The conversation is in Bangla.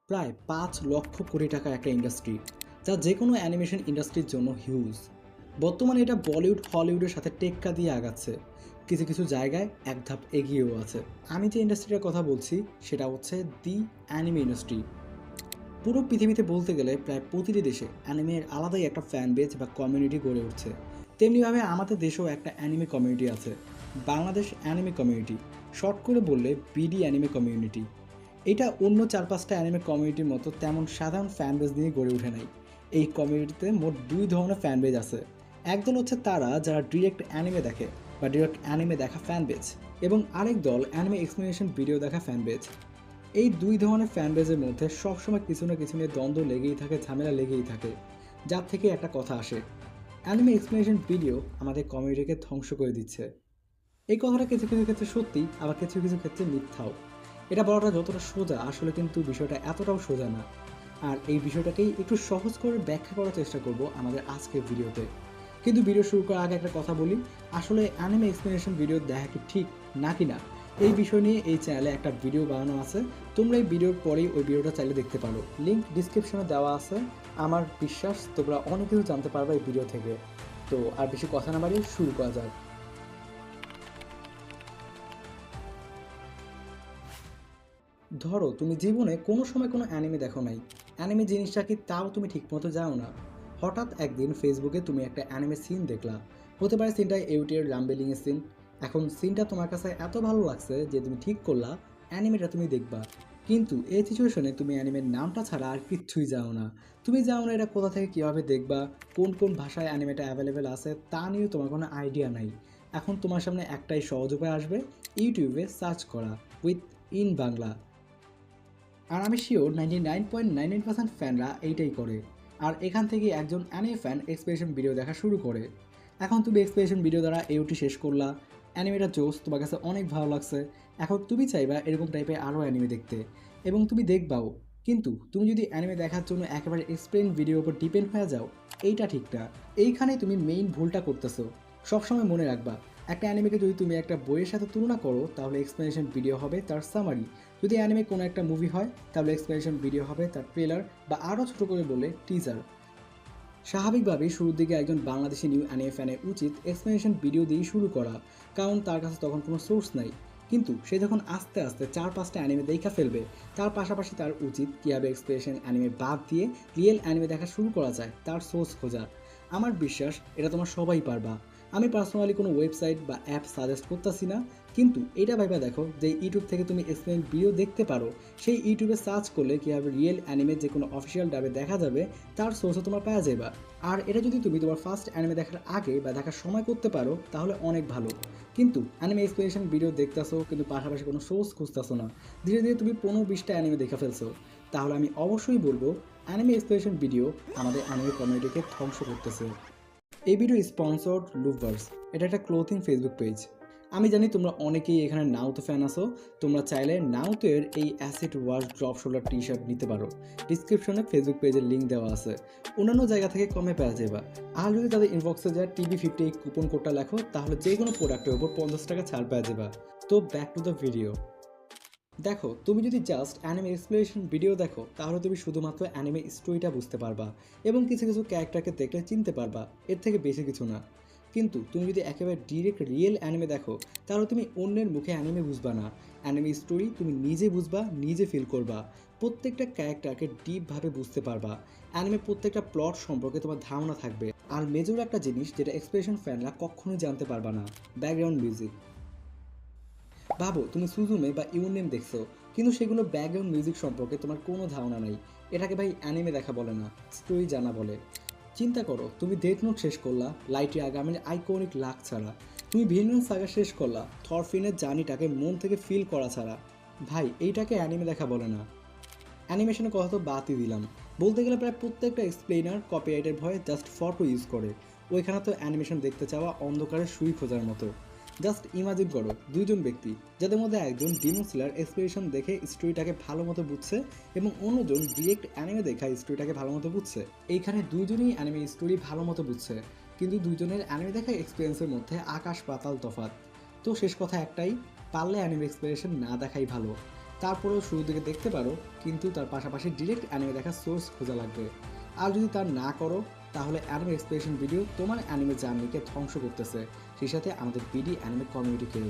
প্রায় ৫ লক্ষ কোটি টাকার একটা ইন্ডাস্ট্রি, যা যে কোনো অ্যানিমেশন ইন্ডাস্ট্রির জন্য হিউজ। বর্তমানে এটা বলিউড হলিউডের সাথে টেক্কা দিয়ে আগাচ্ছে, কিছু কিছু জায়গায় এক ধাপ এগিয়েও আছে। আমি যে ইন্ডাস্ট্রিটার কথা বলছি সেটা হচ্ছে দি অ্যানিমে ইন্ডাস্ট্রি। পুরো পৃথিবীতে বলতে গেলে প্রায় প্রতিটি দেশে অ্যানিমের আলাদাই একটা ফ্যান বেজ বা কমিউনিটি গড়ে উঠছে। তেমনিভাবে আমাদের দেশেও একটা অ্যানিমে কমিউনিটি আছে, বাংলাদেশ অ্যানিমে কমিউনিটি, শর্ট করে বললে বিডি অ্যানিমে কমিউনিটি। এটা অন্য ৪-৫টা অ্যানিমে কমিউনিটির মতো তেমন সাধারণ ফ্যান বেজ নিয়ে গড়ে ওঠে নাই। এই কমিউনিটিতে মোট ২ ধরনের ফ্যান বেজ আছে। একদল হচ্ছে তারা যারা ডিরেক্ট অ্যানিমে দেখে বা ডিরেক্ট অ্যানিমে দেখা ফ্যান বেজ, এবং আরেক দল অ্যানিমে এক্সপ্লেনেশন ভিডিও দেখা ফ্যান বেজ। এই ২ ধরনের ফ্যান বেজের মধ্যে সবসময় কিছু না কিছু নিয়ে দ্বন্দ্ব লেগেই থাকে, ঝামেলা লেগেই থাকে, যার থেকে একটা কথা আসে: অ্যানিমে এক্সপ্লেনেশন ভিডিও আমাদের কমিউনিটিকে ধ্বংস করে দিচ্ছে। এই কথাটা কিছু কিছু ক্ষেত্রে সত্যি, আবার কিছু কিছু ক্ষেত্রে মিথ্যাও। এটা বলাটা যতটা সোজা, আসলে কিন্তু বিষয়টা এতটাও সোজা না। আর এই বিষয়টাকেই একটু সহজ করে ব্যাখ্যা করার চেষ্টা করব আমাদের আজকের ভিডিওতে। কিন্তু ভিডিও শুরু করার আগে একটা কথা বলি, আসলে অ্যানিমে এক্সপ্লেনেশন ভিডিও দেখা কি ঠিক নাকি না, এই বিষয় নিয়ে এই চ্যানেলে একটা ভিডিও বানানো আছে। তোমরা এই ভিডিওর পরেই ওই ভিডিওটা চাইলে দেখতে পারো, লিঙ্ক ডিসক্রিপশনে দেওয়া আছে। আমার বিশ্বাস তোমরা অনেক কিছু জানতে পারবে এই ভিডিও থেকে। তো আর বেশি কথা না বাড়িয়ে শুরু করা যাক। ধরো তুমি জীবনে কোনো সময় কোনো অ্যানিমে দেখো নাই, অ্যানিমে জিনিসটা কি তাও তুমি ঠিকমতো যাও না। হঠাৎ একদিন ফেসবুকে তুমি একটা অ্যানিমে সিন দেখলা, হতে পারে সিনটা ইউটিউবের রামবেলিংয়ের সিন। এখন সিনটা তোমার কাছে এত ভালো লাগছে যে তুমি ঠিক করলা অ্যানিমেটা তুমি দেখবা। কিন্তু এই সিচুয়েশনে তুমি অ্যানিমের নামটা ছাড়া আর কিচ্ছুই জানো না। তুমি জানো না এটা কোথা থেকে কীভাবে দেখবা, কোন কোন ভাষায় অ্যানিমেটা অ্যাভেলেবেল আছে তা নিয়েও তোমার কোনো আইডিয়া নাই। এখন তোমার সামনে একটাই সহজ উপায় আসবে, ইউটিউবে সার্চ করা উইথ ইন বাংলা। আর আমি শিওর 99.99% ফ্যানরা এইটাই করে। আর এখান থেকে একজন অ্যানিমে ফ্যান এক্সপ্রেশন ভিডিও দেখা শুরু করে। এখন তুমি এক্সপ্রেশন ভিডিও দ্বারা এওটি শেষ করলা, অ্যানিমেটা জোস, তোমার কাছে অনেক ভালো লাগছে। এখন তুমি চাইবা এরকম টাইপের আরও অ্যানিমে দেখতে, এবং তুমি দেখবাও। কিন্তু তুমি যদি অ্যানিমে দেখার জন্য একেবারে এক্সপ্লেন ভিডিওর উপর ডিপেন্ড হয়ে যাও, এইটা ঠিক না। এইখানেই তুমি মেইন ভুলটা করতেছো। সবসময় মনে রাখবা, একটা অ্যানিমেকে যদি তুমি একটা বইয়ের সাথে তুলনা করো তাহলে এক্সপ্লেনেশন ভিডিও হবে তার সামারি। যদি অ্যানিমে কোনো একটা মুভি হয় তাহলে এক্সপ্লেনেশন ভিডিও হবে তার ট্রেলার, বা আরও ছোটো করে বলে টিজার। স্বাভাবিকভাবেই শুরুর দিকে একজন বাংলাদেশি নিউ অ্যানিমে ফ্যানের উচিত এক্সপ্লেনেশন ভিডিও দিয়েই শুরু করা, কারণ তার কাছে তখন কোনো সোর্স নাই। কিন্তু সে যখন আস্তে আস্তে ৪-৫টা অ্যানিমে দেখা ফেলবে, তার পাশাপাশি তার উচিত কীভাবে এক্সপ্লেনেশন অ্যানিমে বাদ দিয়ে রিয়েল অ্যানিমে দেখা শুরু করা যায় তার সোর্স খোঁজা। আমার বিশ্বাস এটা তোমার সবাই পারবা। আমি পার্সোনালি কোনো ওয়েবসাইট বা অ্যাপ সাজেস্ট করতেছি না, কিন্তু এটা ভাইবা দেখো যে ইউটিউব থেকে তুমি এক্সপ্লেন ভিডিও দেখতে পারো, সেই ইউটিউবে সার্চ করলে কীভাবে রিয়েল অ্যানিমে যে কোনো অফিসিয়াল ডাবে দেখা যাবে তার সোর্সও তোমার পাওয়া যাবে। আর এটা যদি তুমি তোমার ফার্স্ট অ্যানিমে দেখার আগে বা দেখার সময় করতে পারো তাহলে অনেক ভালো। কিন্তু অ্যানিমে এক্সপ্লেনেশন ভিডিও দেখতেছো কিন্তু পাশাপাশি কোনো সোর্স খুঁজতেছো না, ধীরে ধীরে তুমি ১৫-২০টা অ্যানিমে দেখে ফেলছো, তাহলে আমি অবশ্যই বলবো অ্যানিমে এক্সপ্লেনেশন ভিডিও আমাদের অ্যানিমে কমিউনিটিকে ধ্বংস করতেছে। এই ভিডিও স্পন্সর্ড লুভার্স, এটা একটা ক্লোথিং ফেসবুক পেজ। আমি জানি তোমরা অনেকেই এখানে নাউতো ফ্যান আসো, তোমরা চাইলে নাউতো এর এই acid wash drop shoulder T shirt নিতে পারো। ডিসক্রিপশনে ফেসবুক পেজের লিঙ্ক দেওয়া আছে, অন্যান্য জায়গা থেকে কমে পাওয়া যাবে। আর যদি তাদের ইনবক্সে যায় TB50 এই কুপন কোডটা লেখো, তাহলে যে কোনো প্রোডাক্টের উপর 50 টাকা ছাড় পাওয়া যাবে। তো ব্যাক টু দ্য ভিডিও। দেখো, তুমি যদি জাস্ট অ্যানিমে এক্সপ্লেনেশন ভিডিও দেখো তাহলে তুমি শুধুমাত্র অ্যানিমে স্টোরিটা বুঝতে পারবা এবং কিছু কিছু ক্যারেক্টারকে দেখলে চিনতে পারবা, এর থেকে বেশি কিছু না। কিন্তু তুমি যদি একেবারে ডিরেক্ট রিয়েল অ্যানিমে দেখো তাহলে তুমি অন্যের মুখে অ্যানিমে বুঝবা না, অ্যানিমে স্টোরি তুমি নিজে বুঝবা, নিজে ফিল করবা, প্রত্যেকটা ক্যারেক্টারকে ডিপভাবে বুঝতে পারবা। অ্যানিমে প্রত্যেকটা প্লট সম্পর্কে তোমার ধারণা থাকবে। আর মেজর একটা জিনিস যেটা এক্সপ্রেশন ফ্যানরা কখনোই জানতে পারবা না, ব্যাকগ্রাউন্ড মিউজিক। ভাবো তুমি সুজুমে বা ইউনেম দেখছো, কিন্তু সেগুলো ব্যাকগ্রাউন্ড মিউজিক সম্পর্কে তোমার কোনো ধারণা নাই। এটাকে ভাই অ্যানিমে দেখা বলে না, স্টোরি জানা বলে। চিন্তা করো, তুমি ডেথ নোট শেষ করলা লাইটি আগামের আইকনিক লাক ছাড়া, তুমি ভিলেন সাগা শেষ করলা থরফিনের জার্নিটাকে মন থেকে ফিল করা ছাড়া। ভাই এইটাকে অ্যানিমে দেখা বলে না। অ্যানিমেশনের কথা তো বাদই দিলাম, বলতে গেলে প্রায় প্রত্যেকটা এক্সপ্লেনার কপিরাইটের ভয়ে জাস্ট ফটো ইউজ করে। ওইখানে তো অ্যানিমেশন দেখতে চাওয়া অন্ধকারে সুই খোঁজার মতো। জাস্ট ইমাজিন করো দুইজন ব্যক্তি, যাদের মধ্যে একজন ডিমন স্লেয়ার এক্সপ্রেশন দেখে স্টোরিটাকে ভালো মতো বুঝছে এবং অন্যজন ডিরেক্ট অ্যানিমে দেখা স্টোরিটাকে ভালো মতো বুঝছে। এইখানে দুইজনই অ্যানিমে স্টোরি ভালো মতো বুঝছে, কিন্তু দুইজনের অ্যানিমে দেখা এক্সপিরিয়েন্সের মধ্যে আকাশ পাতাল তফাৎ। তো শেষ কথা একটাই, পারলে অ্যানিমে এক্সপ্রেশন না দেখাই ভালো। তারপরেও শুরু থেকে দেখতে পারো, কিন্তু তার পাশাপাশি ডিরেক্ট অ্যানিমে দেখার সোর্স খোঁজা লাগবে। আর যদি তা না করো, তাহলে অ্যানিমে এক্সপ্লেনেশন ভিডিও তোমার অ্যানিমে জার্নিকে ধ্বংস করতেছে, সেই সাথে আমাদের বিডি অ্যানিমে কমিউনিটিকেও।